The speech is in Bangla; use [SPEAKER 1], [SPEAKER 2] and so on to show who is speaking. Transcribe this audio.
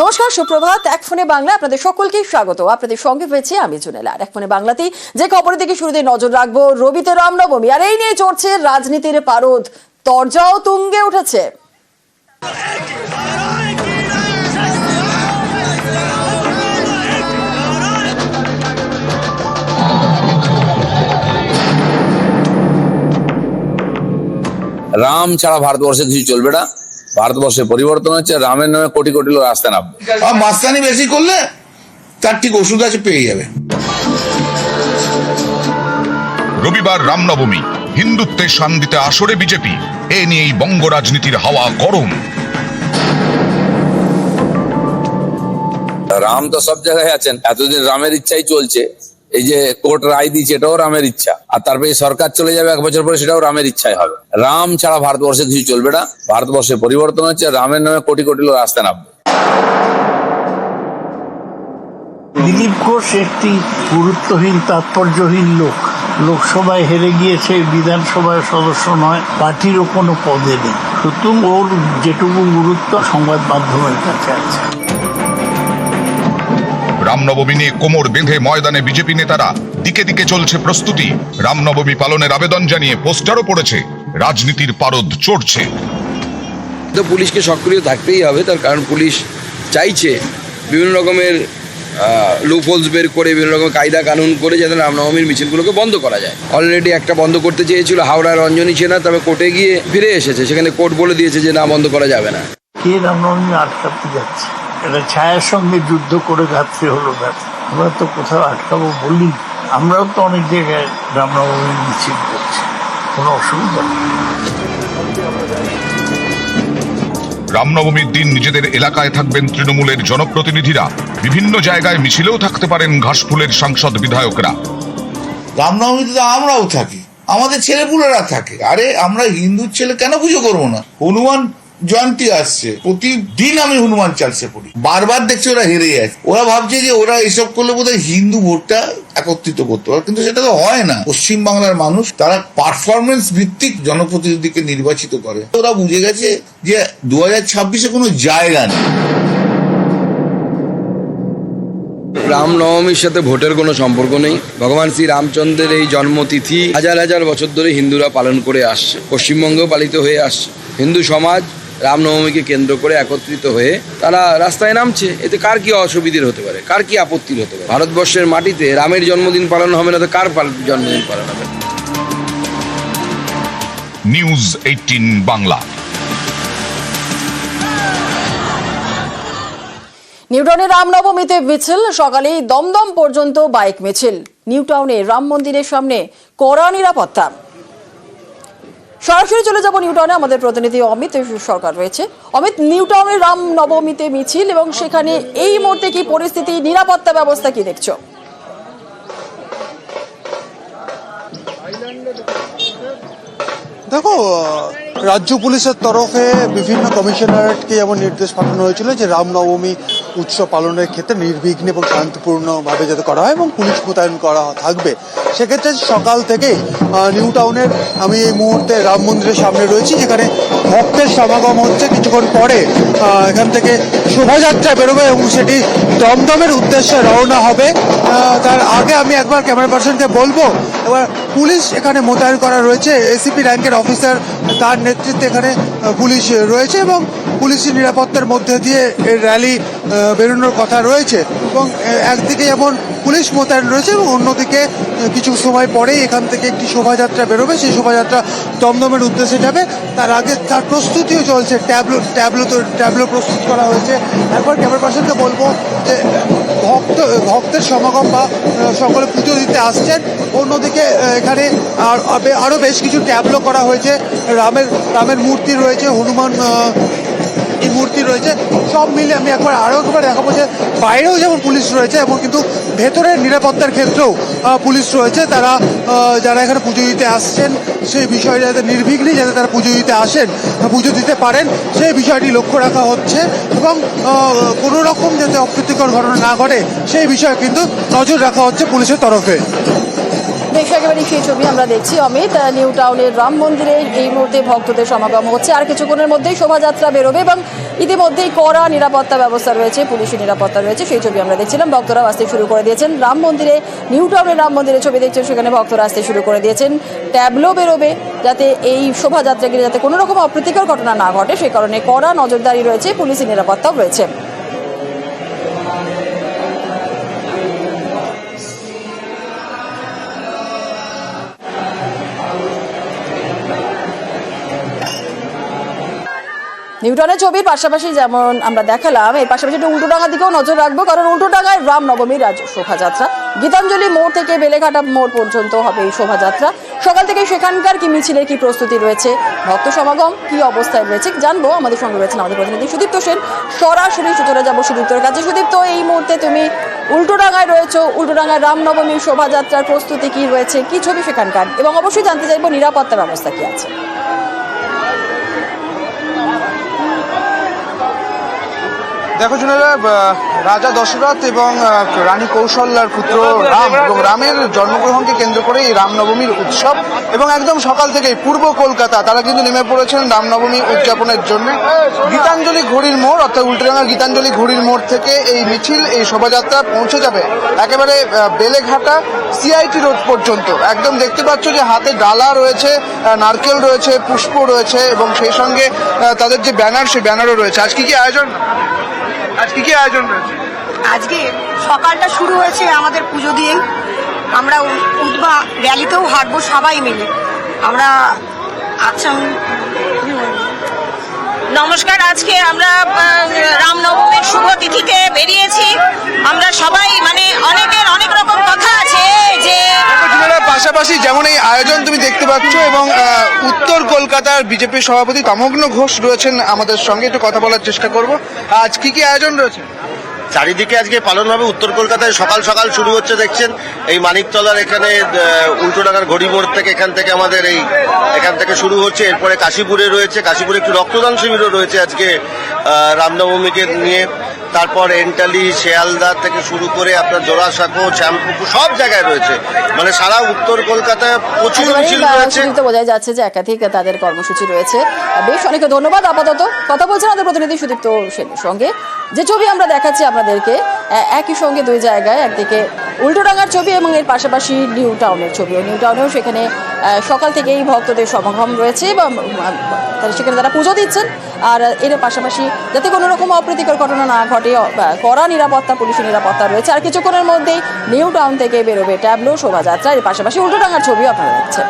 [SPEAKER 1] নমস্কার, সুপ্রভাত। এক ফোনে বাংলা আপনাদের সকলকে স্বাগত। আপনাদের সঙ্গে রয়েছে আমি জুনেলা। আর এক ফোনে বাংলাতেই যে খবরের দিকে শুরুতে নজর রাখবো, রবিতে রামনবমী, আর এই নিয়ে চড়ছে রাজনীতির পারদ। তরজাও তুঙ্গে উঠেছে।
[SPEAKER 2] রাম ছাড়া ভারতবর্ষে কিছু চলবে না। ভারতবর্ষে পরিবর্তন হচ্ছে, রামের নামে কোটি কোটি লোক রাস্তা নামবে।
[SPEAKER 3] মাস্তানি বেশি করলে তার ঠিক ওষুধ আছে, পেয়ে যাবে।
[SPEAKER 4] রবিবার রামনবমী, হিন্দুত্বের শান্তিতে আসরে বিজেপি, এ নিয়েই বঙ্গ রাজনীতির হাওয়া গরম।
[SPEAKER 2] রাম তো সব জায়গায় আছেন, এতদিন রামের ইচ্ছাই চলছে। এই যে কোর্ট রায় দিচ্ছে, এটাও রামের ইচ্ছা। আর তারপরে সরকার চলে যাবে এক বছর পরে, সেটাও রামের ইচ্ছাই হবে। রাম ছাড়া ভারতবর্ষে কিছু চলবে না। ভারতবর্ষে পরিবর্তন হচ্ছে, রামের নামে কোটি কোটি লোক রাস্তা নামবে।
[SPEAKER 5] দিলীপ ঘোষ একটি গুরুত্বহীন, তাৎপর্যহীন লোক। লোকসভায় হেরে গিয়েছে, বিধানসভায় সদস্য নয়, পার্টিরও কোনো পদে নেই। সুতরাং ওর যেটুকু গুরুত্ব সংবাদ মাধ্যমের কাছে আছে।
[SPEAKER 4] রামনবমী নিয়ে কোমর বেঁধে ময়দানে বিজেপি নেতারা, দিকে দিকে চলছে প্রস্তুতি। রামনবমী পালনের আবেদন জানিয়ে পোস্টারও পড়েছে। রাজনীতির পারদ চড়ছে।
[SPEAKER 2] তো পুলিশকে সক্রিয় থাকতেই হবে, তার কারণ পুলিশ চাইছে বিভিন্ন রকমের লুপহোলস বের করে, বিভিন্ন রকম কায়দা কানুন করে যাতে রামনবমীর মিছিলগুলোকে বন্ধ করা যায়। অলরেডি একটা বন্ধ করতে চেয়েছিল হাওড়ার রঞ্জনী সেনা, তবে কোর্টে গিয়ে ফিরে এসেছে। সেখানে কোর্ট বলে দিয়েছে যে না, বন্ধ করা যাবে না।
[SPEAKER 5] কে রামনবমী আটকাতে যাচ্ছে? এটা ছায়ার সঙ্গে যুদ্ধ করে ঘাততে হলো। ব্যাস, আমরা তো কোথাও আটকাবো বলি। আমরাও তো অনেক জায়গায় রামনবমী মিছিল করছি, কোনো অসুবিধা নেই।
[SPEAKER 4] রামনবমীর দিন নিজেদের এলাকায় থাকবেন তৃণমূলের জনপ্রতিনিধিরা। বিভিন্ন জায়গায় মিছিলেও থাকতে পারেন ঘাসফুলের সাংসদ বিধায়করা।
[SPEAKER 3] রামনবমীতে তো আমরাও থাকি, আমাদের ছেলেপুলেরা থাকে। আরে আমরা হিন্দুর ছেলে কেন পুজো করবো না? হনুমান জয়ন্তী আসছে, প্রতিদিন আমি হনুমান চালসে পড়ি। বারবার দেখছি ওরা হেরে যাচ্ছে। ওরা ভাবছে যে ওরা এসব করলে বোধহয় হিন্দু ভোটটা একত্রিত করতে পারে, কিন্তু সেটা তো হয় না। পশ্চিমবাংলার মানুষ তারা পারফরমেন্স ভিত্তিক জনপ্রতিনিধিকে নির্বাচিত করে। ওরা বুঝে গেছে যে 2026-এ কোনো জায়গা নেই।
[SPEAKER 2] রামনবমীর সাথে ভোটের কোনো সম্পর্ক নেই। ভগবান শ্রী রামচন্দ্রের এই জন্মতিথি হাজার হাজার বছর ধরে হিন্দুরা পালন করে আসছে, পশ্চিমবঙ্গেও পালিত হয়ে আসছে। হিন্দু সমাজ রামনবমীকে কেন্দ্র করে একত্রিত হয়ে তারা রাস্তায় নামছে। এতে কার কি অসুবিধার হতে পারে, কার কি আপত্তির হতে পারে? ভারতবর্ষের মাটিতে রামের জন্মদিন পালন হবে না তো কার জন্মদিন পালন হবে?
[SPEAKER 4] নিউজ 18 বাংলা।
[SPEAKER 1] নিউটাউনে রামনবমীতে মিছিল, সকালেই দমদম পর্যন্ত বাইক মিছিল। নিউটাউনে রাম মন্দিরের সামনে কড়া নিরাপত্তা। সরাসরি চলে যাব নিউটাউনে, আমাদের প্রতিনিধি অমিত সরকার রয়েছে। অমিত, নিউটাউনে রামনবমীতে মিছিল এবং সেখানে এই মুহূর্তে কি পরিস্থিতি, নিরাপত্তা ব্যবস্থা কি দেখছো?
[SPEAKER 6] দেখো, রাজ্য পুলিশের তরফে বিভিন্ন কমিশনারেটকে যেমন নির্দেশ পাঠানো হয়েছিল যে রামনবমী উৎসব পালনের ক্ষেত্রে নির্বিঘ্নে এবং শান্তিপূর্ণভাবে যাতে করা হয় এবং পুলিশ মোতায়েন করা থাকবে। সেক্ষেত্রে সকাল থেকেই নিউ টাউনের আমি এই মুহূর্তে রাম মন্দিরের সামনে রয়েছি, যেখানে ভক্তের সমাগম হচ্ছে। কিছুক্ষণ পরে এখান থেকে শোভাযাত্রা বেরোবে এবং সেটি দমদমের উদ্দেশ্যে রওনা হবে। তার আগে আমি একবার ক্যামেরা পার্সনকে বলবো, এবার পুলিশ এখানে মোতায়েন করা রয়েছে। এসিপি র্যাঙ্কের অফিসার, তার নেতৃত্বে এখানে পুলিশ রয়েছে এবং পুলিশের নিরাপত্তার মধ্যে দিয়ে এই র্যালি বেরোনোর কথা রয়েছে। এবং একদিকে যেমন পুলিশ মোতায়েন রয়েছে এবং অন্যদিকে কিছু সময় পরেই এখান থেকে একটি শোভাযাত্রা বেরোবে। সেই শোভাযাত্রা দমদমের উদ্দেশ্যে যাবে। তার আগে তার প্রস্তুতিও চলছে, ট্যাবলো প্রস্তুত করা হয়েছে। একবার ক্যামেরা পার্সনকে বলবো যে ভক্তের সমাগম বা সকলে পুজো দিতে আসছেন। অন্যদিকে এখানে আরও বেশ কিছু ট্যাবলো করা হয়েছে। রামের মূর্তি রয়েছে, হনুমান এই মূর্তি রয়েছে। সব মিলে আমি আরও একবার দেখাবো যে বাইরেও যেমন পুলিশ রয়েছে এবং কিন্তু ভেতরের নিরাপত্তার ক্ষেত্রেও পুলিশ রয়েছে। তারা যারা এখানে পুজো দিতে আসছেন সেই বিষয়টা যাতে নির্বিঘ্নে যাতে তারা পুজো দিতে আসেন, পুজো দিতে পারেন, সেই বিষয়টি লক্ষ্য রাখা হচ্ছে এবং কোনো রকম যাতে অপ্রীতিকর ঘটনা না ঘটে সেই বিষয়ে কিন্তু নজর রাখা হচ্ছে পুলিশের তরফে।
[SPEAKER 1] বেশ একেবারে সেই ছবি আমরা দেখছি অমিত। নিউ টাউনের রাম মন্দিরে এই মুহূর্তে ভক্তদের সমাগম হচ্ছে, আর কিছুক্ষণের মধ্যেই শোভাযাত্রা বেরোবে এবং ইতিমধ্যেই কড়া নিরাপত্তা ব্যবস্থা রয়েছে, পুলিশি নিরাপত্তা রয়েছে, সেই ছবি আমরা দেখছিলাম। ভক্তরাও আসতে শুরু করে দিয়েছেন রাম মন্দিরে, নিউ টাউনের রাম মন্দিরে ছবি দেখছেন, সেখানে ভক্তরা আসতে শুরু করে দিয়েছেন। ট্যাবলো বেরোবে যাতে এই শোভাযাত্রাকে যাতে কোনো রকম অপ্রীতিকর ঘটনা না ঘটে, সেই কারণে কড়া নজরদারি রয়েছে, পুলিশি নিরাপত্তাও রয়েছে। নিউটনের ছবির পাশাপাশি যেমন আমরা দেখালাম, এর পাশাপাশি একটু উল্টোডাঙ্গার দিকেও নজর রাখবো, কারণ উল্টোডাঙ্গায় রামনবমীর আজ শোভাযাত্রা। গীতাঞ্জলি মোড় থেকে বেলেঘাটা মোড় পর্যন্ত হবে এই শোভাযাত্রা। সকাল থেকে সেখানকার কি মিছিলের কি প্রস্তুতি রয়েছে, ভক্ত সমাগম কি অবস্থায় রয়েছে জানবো। আমাদের সঙ্গে রয়েছেন আমাদের প্রতিনিধি সুদীপ্ত সেন, সরাসরি চলে যাবো সুদীপ্তর কাছে। সুদীপ্ত, এই মুহূর্তে তুমি উল্টোডাঙ্গায় রয়েছো, উল্টোডাঙ্গায় রামনবমীর শোভাযাত্রার প্রস্তুতি কি রয়েছে, কি ছবি সেখানকার, এবং অবশ্যই জানতে চাইবো নিরাপত্তা ব্যবস্থা কি আছে।
[SPEAKER 6] দেখো জুনেলা, রাজা দশরথ এবং রানী কৌশল্যার পুত্র রাম এবং রামের জন্মগ্রহণকে কেন্দ্র করে এই রামনবমীর উৎসব, এবং একদম সকাল থেকেই পূর্ব কলকাতা তারা কিন্তু নেমে পড়েছেন রামনবমী উদযাপনের জন্য। গীতাঞ্জলি ঘড়ির মোড় অর্থাৎ উল্টোডাঙ্গা গীতাঞ্জলি ঘড়ির মোড় থেকে এই মিছিল, এই শোভাযাত্রা পৌঁছে যাবে একেবারে বেলেঘাটা সিআইটি রোড পর্যন্ত। একদম দেখতে পাচ্ছ যে হাতে ডালা রয়েছে, নারকেল রয়েছে, পুষ্প রয়েছে, এবং সেই সঙ্গে তাদের যে ব্যানার, সেই ব্যানারও রয়েছে। আজকে কি আয়োজন রয়েছে?
[SPEAKER 7] আজকে সকালটা শুরু হয়েছে আমাদের পুজো দিয়েই। আমরা উদ্বা র্যালিতেও হাঁটবো সবাই মিলে। আমরা আচ্ছা নমস্কার, আজকে আমরা রামনবমীর শুভ তিথিতে বেরিয়েছি। আমরা সবাই মানে অনেকের অনেক রকম কথা আছে যে
[SPEAKER 6] পাশাপাশি যেমন এই আয়োজন তুমি দেখতে পাচ্ছ, এবং উত্তর কলকাতার বিজেপির সভাপতি তমগ্ন ঘোষ রয়েছেন আমাদের সঙ্গে, একটু কথা বলার চেষ্টা করব। আজ কি কি আয়োজন রয়েছে?
[SPEAKER 8] চারিদিকে আজকে পালন হবে। উত্তর কলকাতায় সকাল সকাল শুরু হচ্ছে, দেখছেন এই মানিকতলার এখানে উল্টোডাঙ্গার ঘড়ি মোড় থেকে, আমাদের এখান থেকে শুরু হচ্ছে। এরপরে কাশীপুরে রয়েছে, কাশীপুরে একটু রক্তদান শিবিরও রয়েছে আজকে রামনবমীকে নিয়ে। তারপর এন্টালি, শিয়ালদা থেকে শুরু করে আপনার জোড়াসাঁকো, শ্যামপুকুর সব জায়গায় রয়েছে। মানে সারা উত্তর কলকাতায় প্রচুর মিছিল রয়েছে।
[SPEAKER 1] বোঝা যাচ্ছে যে একাধিক তাদের কর্মসূচি রয়েছে। বেশ, অনেক ধন্যবাদ। আপাতত কথা বলছেন আমাদের প্রতিনিধি সুদীপ্ত সেনের সঙ্গে। যে ছবি আমরা দেখাচ্ছি আপনাদেরকে, একই সঙ্গে দুই জায়গায়, একদিকে উল্টোডাঙ্গার ছবি এবং এর পাশাপাশি নিউ টাউনের ছবি। নিউ টাউনেও সেখানে সকাল থেকেই ভক্তদের সমাগম রয়েছে এবং সেখানে তারা পুজো দিচ্ছেন। আর এর পাশাপাশি যাতে কোনো রকম অপ্রীতিকর ঘটনা না ঘটে, কড়া নিরাপত্তা, পুলিশি নিরাপত্তা রয়েছে। আর কিছুক্ষণের মধ্যেই নিউ টাউন থেকে বেরোবে ট্যাবলো শোভাযাত্রা। এর পাশাপাশি উল্টোডাঙ্গার ছবিও আপনারা দেখছেন।